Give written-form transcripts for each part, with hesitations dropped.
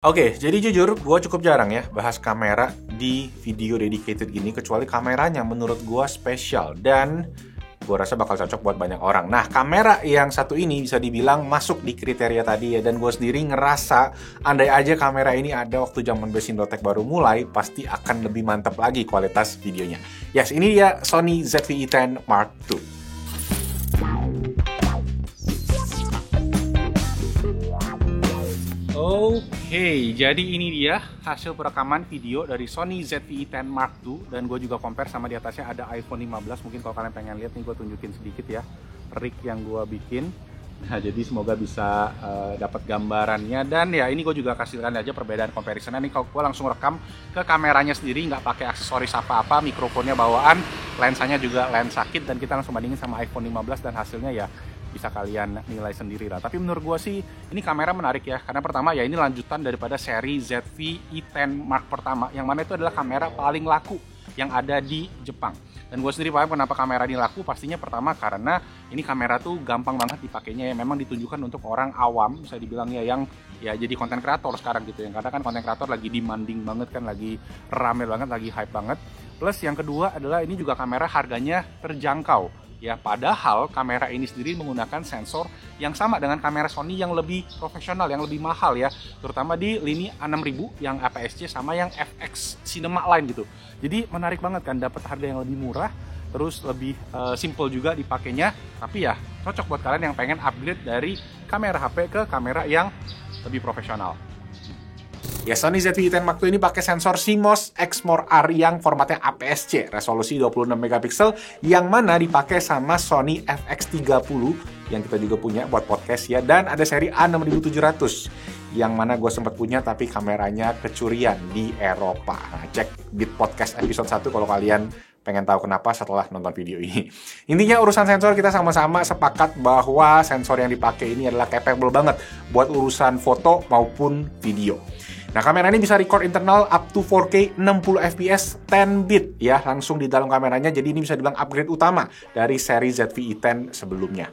Oke, jadi jujur gue cukup jarang ya bahas kamera di video dedicated gini, kecuali kameranya menurut gue spesial dan gue rasa bakal cocok buat banyak orang. Nah, kamera yang satu ini bisa dibilang masuk di kriteria tadi ya, dan gue sendiri ngerasa andai aja kamera ini ada waktu zaman Besindotech baru mulai, pasti akan lebih mantap lagi kualitas videonya. Yes, ini dia Sony ZV-E10 Mark II. Oke, jadi ini dia hasil perekaman video dari Sony ZV-E10 Mark II. Dan gue juga compare sama di atasnya ada iPhone 15. Mungkin kalau kalian pengen lihat nih, gue tunjukin sedikit ya rig yang gue bikin. Nah, jadi semoga bisa dapat gambarannya. Dan ya ini gue juga kasihkan aja perbedaan comparisonnya. Nih kalau gue langsung rekam ke kameranya sendiri, nggak pakai aksesoris apa-apa, mikrofonnya bawaan, lensanya juga lensa kit, dan kita langsung bandingin sama iPhone 15 dan hasilnya ya bisa kalian nilai sendiri lah. Tapi menurut gue sih ini kamera menarik ya, karena pertama ya ini lanjutan daripada seri ZV-E10 Mark pertama, yang mana itu adalah kamera paling laku yang ada di Jepang. Dan gue sendiri paham kenapa kamera ini laku. Pastinya pertama karena ini kamera tuh gampang banget dipakainya ya, memang ditujukan untuk orang awam, bisa dibilang ya, yang ya jadi konten kreator sekarang gitu ya, karena kan konten kreator lagi demanding banget kan, lagi rame banget, lagi hype banget. Plus yang kedua adalah ini juga kamera harganya terjangkau ya, padahal kamera ini sendiri menggunakan sensor yang sama dengan kamera Sony yang lebih profesional, yang lebih mahal ya, terutama di lini A6000 yang APS-C sama yang FX Cinema Line gitu. Jadi menarik banget kan, dapat harga yang lebih murah, terus lebih simple juga dipakainya, tapi ya cocok buat kalian yang pengen upgrade dari kamera HP ke kamera yang lebih profesional. Ya, Sony ZV-E10 Mark II ini pakai sensor CMOS Exmor-R yang formatnya APS-C, resolusi 26 megapiksel, yang mana dipakai sama Sony FX30 yang kita juga punya buat podcast ya, dan ada seri A6700 yang mana gue sempat punya tapi kameranya kecurian di Eropa. Nah, cek di podcast episode 1 kalau kalian pengen tahu kenapa setelah nonton video ini. Intinya urusan sensor kita sama-sama sepakat bahwa sensor yang dipakai ini adalah capable banget buat urusan foto maupun video. Nah, kamera ini bisa record internal up to 4K 60 fps 10 bit ya, langsung di dalam kameranya. Jadi ini bisa dibilang upgrade utama dari seri ZV-E10 sebelumnya.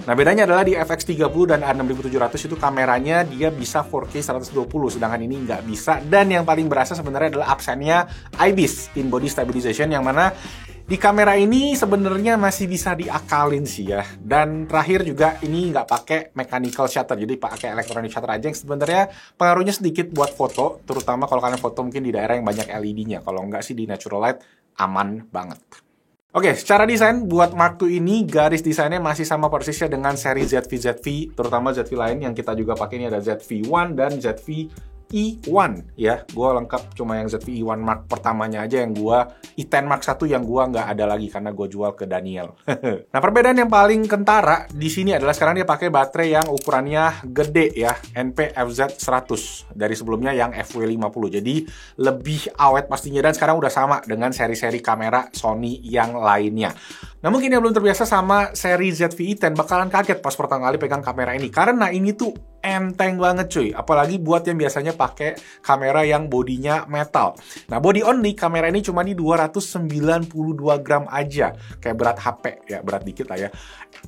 Nah, bedanya adalah di FX30 dan A6700 itu kameranya dia bisa 4K 120, sedangkan ini nggak bisa. Dan yang paling berasa sebenarnya adalah absennya IBIS, in body stabilization, yang mana di kamera ini sebenarnya masih bisa diakalin sih ya. Dan terakhir juga ini nggak pakai mechanical shutter, jadi pakai electronic shutter aja, yang sebenarnya pengaruhnya sedikit buat foto, terutama kalau kalian foto mungkin di daerah yang banyak LED-nya. Kalau nggak sih di natural light aman banget. Oke, secara desain buat Mark II ini garis desainnya masih sama persisnya dengan seri ZV, terutama ZV lain yang kita juga pakai. Ini ada ZV-1 dan ZV-E1 ya. Gue lengkap cuma yang ZV-E1 Mark pertamanya aja, yang gue E10 Mark 1 yang gue nggak ada lagi karena gue jual ke Daniel. Nah, perbedaan yang paling kentara di sini adalah sekarang dia pakai baterai yang ukurannya gede ya, NP-FZ100 dari sebelumnya yang FW50. Jadi lebih awet pastinya, dan sekarang udah sama dengan seri-seri kamera Sony yang lainnya. Nah, mungkin yang belum terbiasa sama seri ZV-E10 bakalan kaget pas pertama kali pegang kamera ini, karena ini tuh enteng banget cuy, apalagi buat yang biasanya pakai kamera yang bodinya metal. Nah, body only kamera ini cuma di 292 gram aja, kayak berat HP ya, berat dikit lah ya.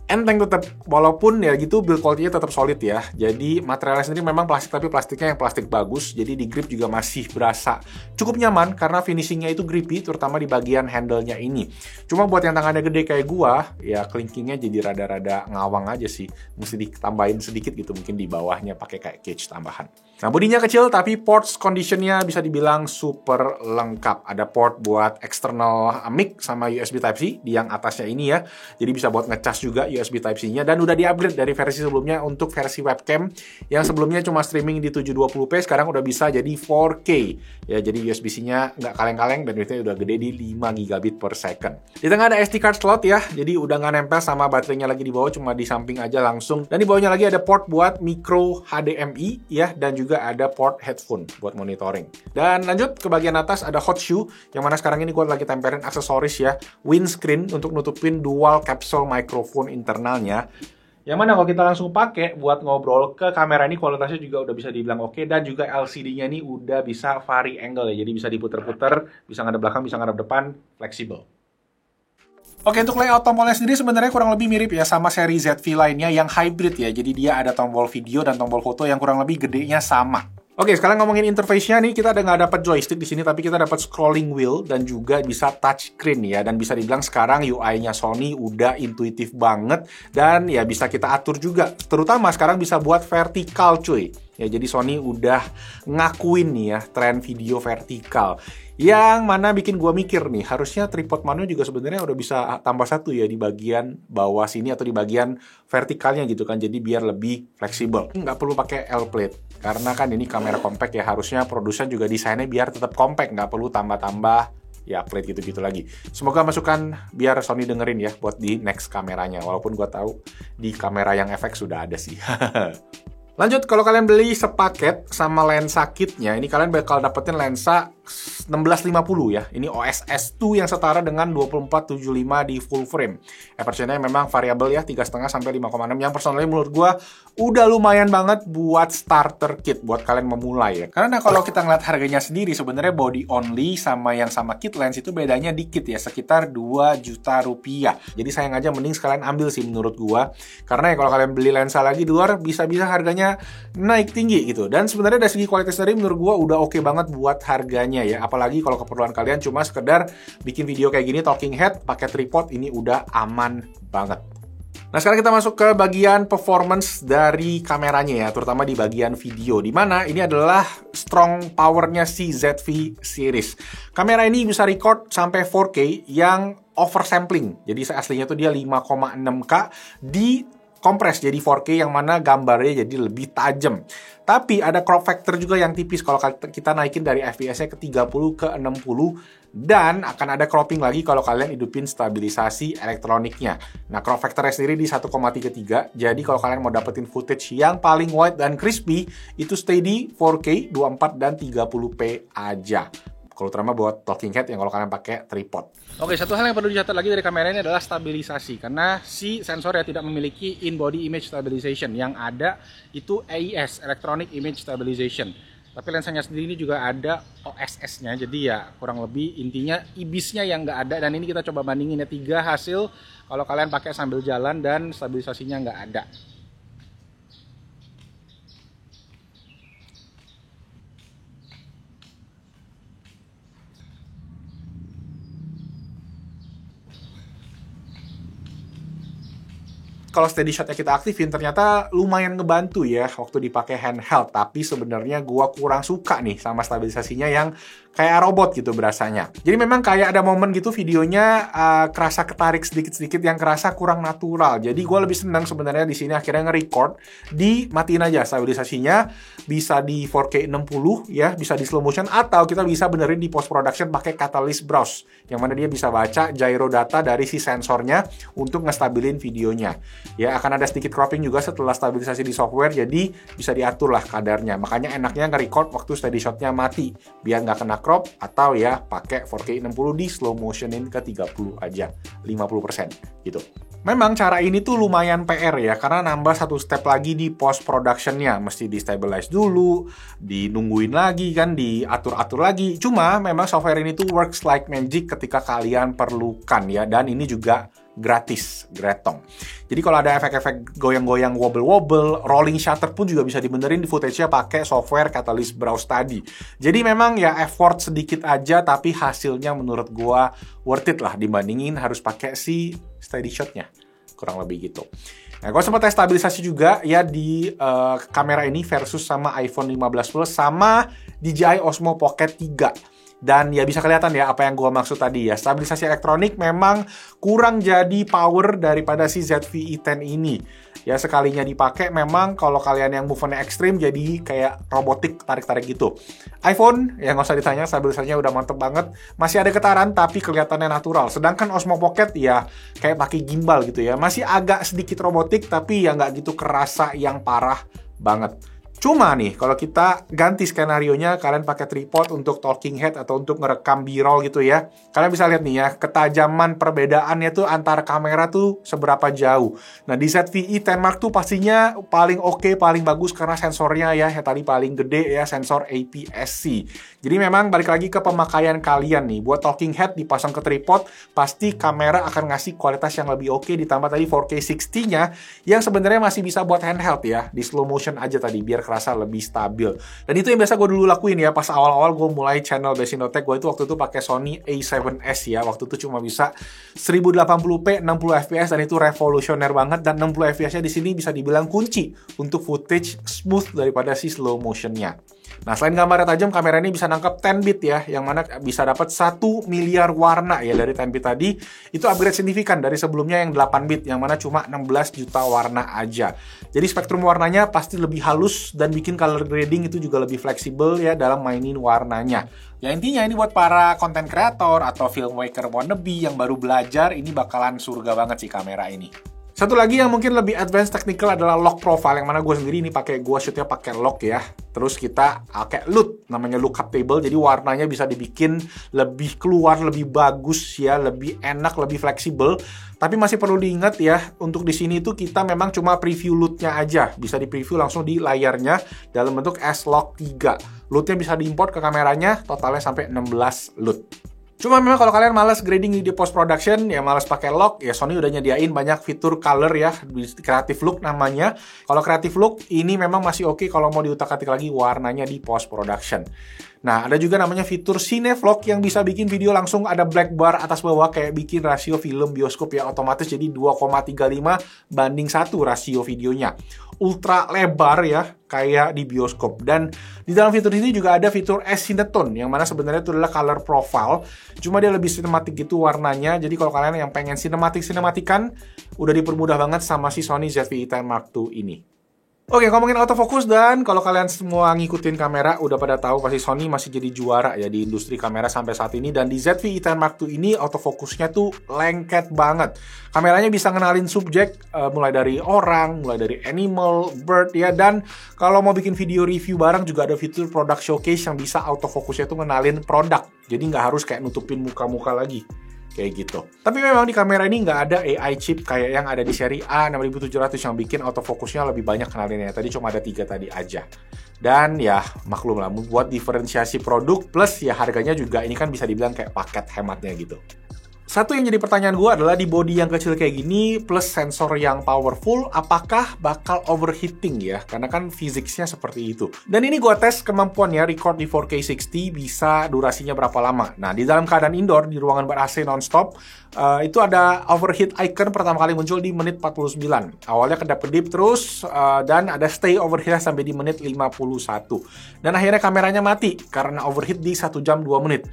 Enteng tetap, walaupun ya gitu build quality-nya tetap solid ya. Jadi materialnya sendiri memang plastik, tapi plastiknya yang plastik bagus, jadi di grip juga masih berasa cukup nyaman karena finishingnya itu grippy, terutama di bagian handle-nya ini. Cuma buat yang tangannya gede kayak gua, ya clinkingnya jadi rada-rada ngawang aja sih, mesti ditambahin sedikit gitu, mungkin di bawahnya pakai kayak cage tambahan. Nah, bodinya kecil tapi ports conditionnya bisa dibilang super lengkap. Ada port buat external mic sama USB Type-C di yang atasnya ini ya. Jadi bisa buat ngecas juga USB Type-C-nya, dan udah di-upgrade dari versi sebelumnya untuk versi webcam yang sebelumnya cuma streaming di 720p, sekarang udah bisa jadi 4K. Ya, jadi USB-C-nya nggak kaleng-kaleng dan width-nya udah gede di 5 gigabit per second. Di tengah ada SD card slot ya. Jadi udah nggak nempel sama baterainya lagi di bawah, cuma di samping aja langsung. Dan di bawahnya lagi ada port buat micro HDMI ya, dan juga ada port headphone buat monitoring. Dan lanjut ke bagian atas ada hot shoe, yang mana sekarang ini gue lagi temperin aksesoris ya, windscreen untuk nutupin dual capsule microphone internalnya. Yang mana kalau kita langsung pakai buat ngobrol ke kamera ini, kualitasnya juga udah bisa dibilang oke, dan juga LCD-nya ini udah bisa vari angle ya, jadi bisa diputer-puter, bisa ngadep belakang, bisa ngadep depan, fleksibel. Oke, untuk layout tombolnya sendiri sebenarnya kurang lebih mirip ya sama seri ZV lainnya yang hybrid ya. Jadi dia ada tombol video dan tombol foto yang kurang lebih gedenya sama. Oke, sekarang ngomongin interface-nya nih, kita nggak dapat joystick di sini, tapi kita dapat scrolling wheel dan juga bisa touchscreen ya. Dan bisa dibilang sekarang UI-nya Sony udah intuitif banget dan ya bisa kita atur juga. Terutama sekarang bisa buat vertikal cuy. Ya, jadi Sony udah ngakuin nih ya tren video vertikal. Yang mana bikin gua mikir nih, harusnya tripod manu juga sebenarnya udah bisa tambah satu ya di bagian bawah sini atau di bagian vertikalnya gitu kan. Jadi biar lebih fleksibel. Nggak perlu pakai L-plate. Karena kan ini kamera compact ya, harusnya produsen juga desainnya biar tetap compact, nggak perlu tambah-tambah ya plate gitu-gitu lagi. Semoga masukan biar Sony dengerin ya buat di next kameranya. Walaupun gua tahu di kamera yang FX sudah ada sih. Lanjut, kalau kalian beli sepaket sama lensa kitnya, ini kalian bakal dapetin lensa 1650 ya. Ini OSS 2 yang setara dengan 2475 di full frame. Aperture-nya memang variabel ya, 3,5 sampai 5,6. Yang personally menurut gua udah lumayan banget buat starter kit, buat kalian memulai ya. Karena kalau kita ngeliat harganya sendiri, sebenarnya body only sama yang sama kit lens itu bedanya dikit ya, sekitar 2 juta rupiah. Jadi sayang aja, mending sekalian ambil sih menurut gua. Karena ya kalau kalian beli lensa lagi di luar, bisa-bisa harganya naik tinggi gitu. Dan sebenarnya dari segi kualitas dari menurut gua udah oke banget buat harganya ya. Apalagi kalau keperluan kalian cuma sekedar bikin video kayak gini, talking head, pakai tripod, ini udah aman banget. Nah, sekarang kita masuk ke bagian performance dari kameranya ya, terutama di bagian video, di mana ini adalah strong powernya si ZV series. Kamera ini bisa record sampai 4K yang oversampling. Jadi aslinya tuh dia 5,6K di kompres jadi 4K yang mana gambarnya jadi lebih tajam. Tapi ada crop factor juga yang tipis kalau kita naikin dari FPS-nya ke 30 ke 60 dan akan ada cropping lagi kalau kalian hidupin stabilisasi elektroniknya. Nah, crop factor-nya sendiri di 1,33. Jadi kalau kalian mau dapetin footage yang paling wide dan crispy, itu stay di 4K, 24 dan 30p aja. Kalau terutama buat talking head yang kalau kalian pakai tripod. Oke, satu hal yang perlu dicatat lagi dari kamera ini adalah stabilisasi. Karena si sensornya tidak memiliki in-body image stabilization. Yang ada itu AIS, Electronic Image Stabilization. Tapi lensanya sendiri ini juga ada OSS-nya. Jadi ya kurang lebih intinya IBIS-nya yang nggak ada. Dan ini kita coba bandingin ya, 3 hasil kalau kalian pakai sambil jalan dan stabilisasinya nggak ada. Kalau steady shot-nya kita aktifin, ternyata lumayan ngebantu ya waktu dipakai handheld. Tapi sebenarnya gua kurang suka nih sama stabilisasinya yang kayak robot gitu berasanya. Jadi memang kayak ada momen gitu videonya kerasa ketarik sedikit-sedikit yang kerasa kurang natural. Jadi gua lebih senang sebenarnya di sini akhirnya nge-record dimatiin aja stabilisasinya, bisa di 4K 60 ya, bisa di slow motion, atau kita bisa benerin di post production pakai Catalyst Browse yang mana dia bisa baca gyro data dari si sensornya untuk ngestabilin videonya. Ya, akan ada sedikit cropping juga setelah stabilisasi di software, jadi bisa diatur lah kadarnya. Makanya enaknya nge-record waktu steady shot-nya mati, biar nggak kena crop, atau ya pakai 4K 60 di slow motionin ke 30 aja, 50% gitu. Memang cara ini tuh lumayan PR ya, karena nambah satu step lagi di post production-nya. Mesti di-stabilize dulu, dinungguin lagi kan, diatur-atur lagi. Cuma memang software ini tuh works like magic ketika kalian perlukan ya, dan ini juga gratis, gretong. Jadi kalau ada efek-efek goyang-goyang, wobble-wobble, rolling shutter pun juga bisa dibenerin di footage-nya pakai software Catalyst Browse tadi. Jadi memang ya effort sedikit aja, tapi hasilnya menurut gua worth it lah dibandingin harus pakai si steady shot-nya. Kurang lebih gitu. Nah, gua sempat tes stabilisasi juga ya di kamera ini versus sama iPhone 15 Plus sama DJI Osmo Pocket 3. Dan ya bisa kelihatan ya apa yang gua maksud tadi ya. Stabilisasi elektronik memang kurang jadi power daripada si ZV E10 ini. Ya sekalinya dipakai memang kalau kalian yang movement-nya ekstrim jadi kayak robotik tarik-tarik gitu. iPhone ya nggak usah ditanya, stabilisasinya udah mantep banget. Masih ada getaran tapi kelihatannya natural. Sedangkan Osmo Pocket ya kayak pakai gimbal gitu ya. Masih agak sedikit robotik tapi ya nggak gitu kerasa yang parah banget. Cuma nih, kalau kita ganti skenario-nya, kalian pakai tripod untuk talking head atau untuk ngerekam B-roll gitu ya. Kalian bisa lihat nih ya, ketajaman perbedaannya tuh antara kamera tuh seberapa jauh. Nah, di ZV E10 Mark II pastinya paling oke, paling bagus karena sensornya ya, yang tadi paling gede ya, sensor APS-C. Jadi memang balik lagi ke pemakaian kalian nih. Buat talking head dipasang ke tripod, pasti kamera akan ngasih kualitas yang lebih oke, ditambah tadi 4K 60-nya, yang sebenarnya masih bisa buat handheld ya, di slow motion aja tadi, biar kerasa lebih stabil. Dan itu yang biasa gue dulu lakuin ya, pas awal-awal gue mulai channel Best Indotech, gue itu waktu itu pakai Sony A7S ya, waktu itu cuma bisa 1080p 60 fps dan itu revolusioner banget, dan 60 fps-nya di sini bisa dibilang kunci untuk footage smooth daripada si slow motion-nya. Nah, selain gambarnya tajam, kamera ini bisa nangkap 10 bit ya, yang mana bisa dapat 1 miliar warna ya dari 10 bit tadi. Itu upgrade signifikan dari sebelumnya yang 8 bit, yang mana cuma 16 juta warna aja. Jadi spektrum warnanya pasti lebih halus dan bikin color grading itu juga lebih fleksibel ya dalam mainin warnanya. Ya intinya ini buat para content creator atau filmmaker wannabe yang baru belajar, ini bakalan surga banget sih kamera ini. Satu lagi yang mungkin lebih advance technical adalah lock profile, yang mana gue sendiri ini gue shootnya pakai lock ya. Terus kita pakai LUT, namanya lookup table, jadi warnanya bisa dibikin lebih keluar, lebih bagus ya, lebih enak, lebih fleksibel. Tapi masih perlu diingat ya, untuk di sini tuh kita memang cuma preview LUT-nya aja, bisa di preview langsung di layarnya dalam bentuk S-Log 3. LUT-nya bisa diimport ke kameranya, totalnya sampai 16 LUT. Cuma memang kalau kalian malas grading di post production, ya malas pakai lock, ya Sony udah nyediain banyak fitur color ya, creative look namanya. Kalau creative look ini memang masih oke kalau mau diutak-atik lagi warnanya di post production. Nah, ada juga namanya fitur Cinevlog yang bisa bikin video langsung ada black bar atas bawah, kayak bikin rasio film bioskop ya, otomatis jadi 2,35 banding 1 rasio videonya. Ultra lebar ya, kayak di bioskop. Dan di dalam fitur ini juga ada fitur S-Cinetone, yang mana sebenarnya itu adalah color profile, cuma dia lebih sinematik gitu warnanya. Jadi kalau kalian yang pengen sinematik-sinematikan, udah dipermudah banget sama si Sony ZV-E10 Mark II ini. Oke, ngomongin autofocus, dan kalau kalian semua ngikutin kamera udah pada tahu pasti Sony masih jadi juara ya di industri kamera sampai saat ini. Dan di ZV-E10 Mark II ini autofocusnya tuh lengket banget. Kameranya bisa ngenalin subjek mulai dari orang, mulai dari animal, bird ya. Dan kalau mau bikin video review barang juga ada fitur product showcase yang bisa autofocusnya tuh ngenalin produk. Jadi nggak harus kayak nutupin muka-muka lagi. Kayak gitu. Tapi memang di kamera ini nggak ada AI chip kayak yang ada di seri A6700 yang bikin autofokusnya lebih banyak kenalinnya. Tadi cuma ada 3 tadi aja. Dan ya maklum lah, buat diferensiasi produk plus ya harganya juga ini kan bisa dibilang kayak paket hematnya gitu. Satu yang jadi pertanyaan gue adalah di body yang kecil kayak gini plus sensor yang powerful, apakah bakal overheating ya? Karena kan physicsnya seperti itu. Dan ini gue tes kemampuannya record di 4K 60 bisa durasinya berapa lama. Nah, di dalam keadaan indoor, di ruangan ber-AC non-stop, itu ada overheat icon pertama kali muncul di menit 49. Awalnya kedap-kedip terus, dan ada stay overheat sampai di menit 51. Dan akhirnya kameranya mati karena overheat di 1 jam 2 menit.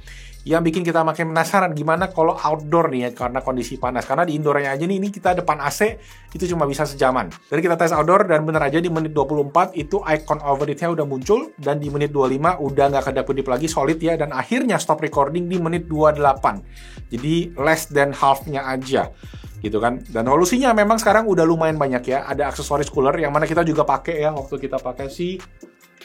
Yang bikin kita makin penasaran gimana kalau outdoor nih ya, karena kondisi panas. Karena di indoornya aja nih, ini kita depan AC, itu cuma bisa sejaman. Jadi kita tes outdoor dan bener aja di menit 24 itu icon overheatnya udah muncul, dan di menit 25 udah nggak kedap-kedip lagi, solid ya, dan akhirnya stop recording di menit 28. Jadi less than half-nya aja. Gitu kan. Dan solusinya memang sekarang udah lumayan banyak ya. Ada aksesoris cooler yang mana kita juga pakai ya waktu kita pakai si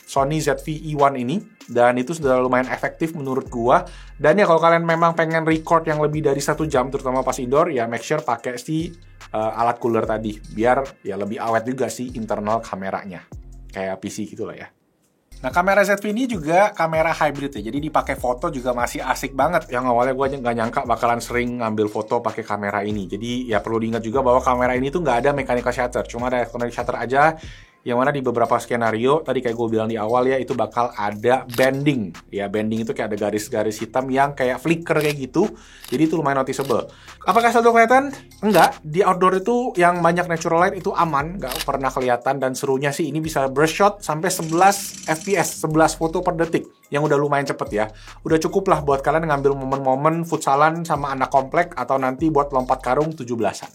Sony ZV-E1 ini, dan itu sudah lumayan efektif menurut gua. Dan ya kalau kalian memang pengen record yang lebih dari 1 jam terutama pas indoor, ya make sure pakai si alat cooler tadi biar ya lebih awet juga sih internal kameranya, kayak PC gitu lah ya. Nah, kamera ZV ini juga kamera hybrid ya, jadi dipakai foto juga masih asik banget. Yang awalnya gue nggak nyangka bakalan sering ngambil foto pakai kamera ini. Jadi ya perlu diingat juga bahwa kamera ini tuh nggak ada mechanical shutter, cuma ada electronic shutter aja. Yang mana di beberapa skenario, tadi kayak gue bilang di awal ya, itu bakal ada bending. Ya, bending itu kayak ada garis-garis hitam yang kayak flicker kayak gitu. Jadi itu lumayan noticeable. Apakah selalu kelihatan? Enggak. Di outdoor itu yang banyak natural light itu aman, nggak pernah kelihatan. Dan serunya sih ini bisa burst shot sampai 11 fps, 11 foto per detik. Yang udah lumayan cepet ya. Udah cukup lah buat kalian ngambil momen-momen futsalan sama anak komplek, atau nanti buat lompat karung 17-an.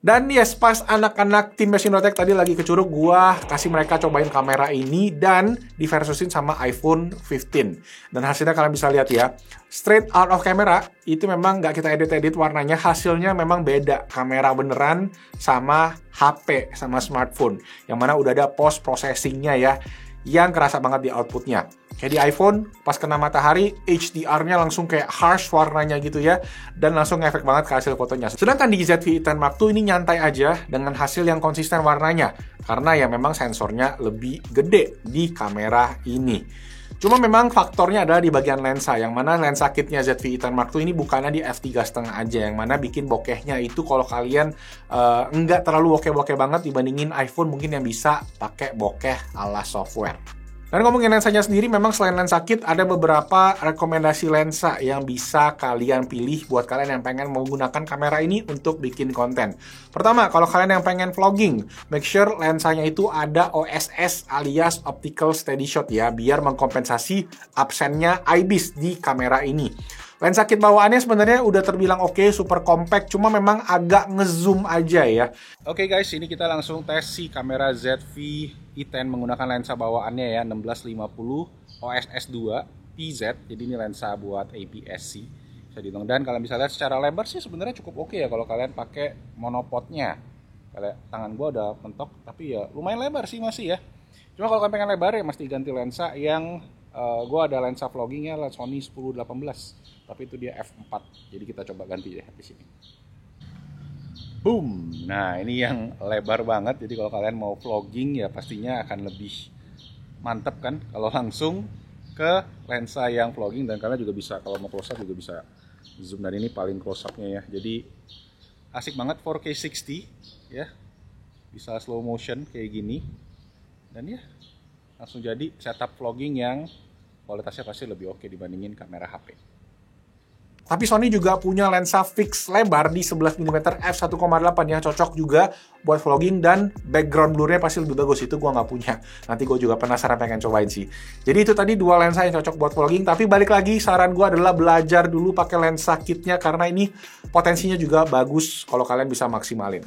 Dan yes, pas anak-anak tim Best Indotech tadi lagi ke Curug, gua kasih mereka cobain kamera ini dan diversusin sama iPhone 15. Dan hasilnya kalian bisa lihat ya, straight out of camera, itu memang nggak kita edit-edit warnanya, hasilnya memang beda. Kamera beneran sama HP, sama smartphone. Yang mana udah ada post-processingnya ya, yang kerasa banget di outputnya. Kayak di iPhone, pas kena matahari, HDR-nya langsung kayak harsh warnanya gitu ya, dan langsung ngefek banget ke hasil fotonya. Sedangkan di ZV-E10 Mark II ini nyantai aja dengan hasil yang konsisten warnanya, karena ya memang sensornya lebih gede di kamera ini. Cuma memang faktornya adalah di bagian lensa, yang mana lensa kitnya ZV-E10 Mark II ini bukannya di f3.5 aja, yang mana bikin bokehnya itu kalau kalian nggak terlalu bokeh-bokeh banget dibandingin iPhone mungkin yang bisa pakai bokeh ala software. Dan ngomongin lensanya sendiri, memang selain lensa kit, ada beberapa rekomendasi lensa yang bisa kalian pilih buat kalian yang pengen menggunakan kamera ini untuk bikin konten. Pertama, kalau kalian yang pengen vlogging, make sure lensanya itu ada OSS alias Optical Steady Shot ya, biar mengkompensasi absennya IBIS di kamera ini. Lensa kit bawaannya sebenarnya udah terbilang oke, super compact, cuma memang agak ngezoom aja ya. Oke guys, ini kita langsung tes si kamera ZV-E10 menggunakan lensa bawaannya ya, 1650 OSS2 PZ. Jadi ini lensa buat APS-C. Bisa dihitung, dan kalian bisa lihat secara lebar sih sebenarnya cukup oke ya kalau kalian pakai monopodnya. Kayak tangan gua udah mentok, tapi ya lumayan lebar sih masih ya. Cuma kalau kalian pengen lebar ya mesti ganti lensa yang gue ada lensa vloggingnya Sony 10-18, tapi itu dia f4, jadi kita coba ganti deh di sini. Boom. Nah ini yang lebar banget, jadi kalau kalian mau vlogging ya pastinya akan lebih mantep kan kalau langsung ke lensa yang vlogging, dan kalian juga bisa kalau mau close up juga bisa zoom, dan ini paling close upnya ya, jadi asik banget. 4K 60 ya, bisa slow motion kayak gini, dan ya langsung jadi setup vlogging yang kualitasnya pasti lebih oke dibandingin kamera HP. Tapi Sony juga punya lensa fix lebar di 11mm f1.8 yang cocok juga buat vlogging, dan background blurnya pasti lebih bagus. Itu gua nggak punya. Nanti gue juga penasaran pengen cobain sih. Jadi itu tadi dua lensa yang cocok buat vlogging, tapi balik lagi saran gua adalah belajar dulu pakai lensa kitnya, karena ini potensinya juga bagus kalau kalian bisa maksimalin.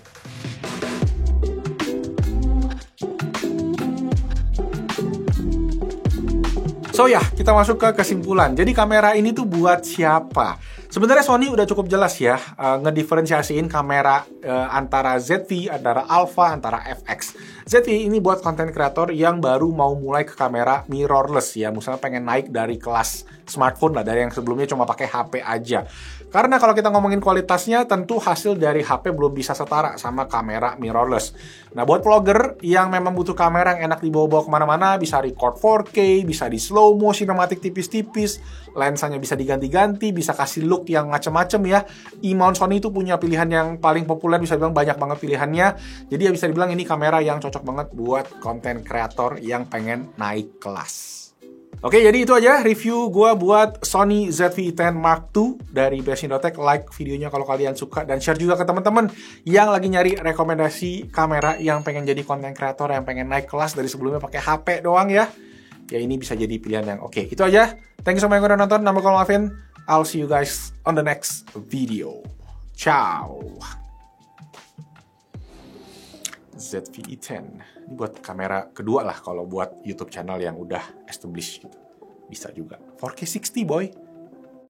So ya, kita masuk ke kesimpulan. Jadi kamera ini tuh buat siapa? Sebenarnya Sony udah cukup jelas ya ngediferensiasiin kamera antara ZV, antara Alpha, antara FX. ZV ini buat konten kreator yang baru mau mulai ke kamera mirrorless ya, misalnya pengen naik dari kelas smartphone lah, dari yang sebelumnya cuma pakai HP aja. Karena kalau kita ngomongin kualitasnya, tentu hasil dari HP belum bisa setara sama kamera mirrorless. Nah, buat vlogger yang memang butuh kamera yang enak dibawa-bawa kemana-mana, bisa record 4K, bisa di slow mo, cinematic tipis-tipis, lensanya bisa diganti-ganti, bisa kasih look yang macem-macem ya. E-mount Sony itu punya pilihan yang paling populer, bisa dibilang banyak banget pilihannya. Jadi ya bisa dibilang ini kamera yang cocok banget buat konten kreator yang pengen naik kelas. Oke, jadi itu aja review gue buat Sony ZV-E10 Mark II dari Best-in-Tech. Like videonya kalau kalian suka, dan share juga ke teman-teman yang lagi nyari rekomendasi kamera yang pengen jadi konten kreator, yang pengen naik kelas dari sebelumnya pakai HP doang ya. Ya ini bisa jadi pilihan yang oke. Itu aja. Thank you so much yang udah nonton. Nama gue Alvin. I'll see you guys on the next video. Ciao. ZV-E10 ini buat kamera kedua lah kalau buat YouTube channel yang udah established gitu. Bisa juga 4K 60 boy.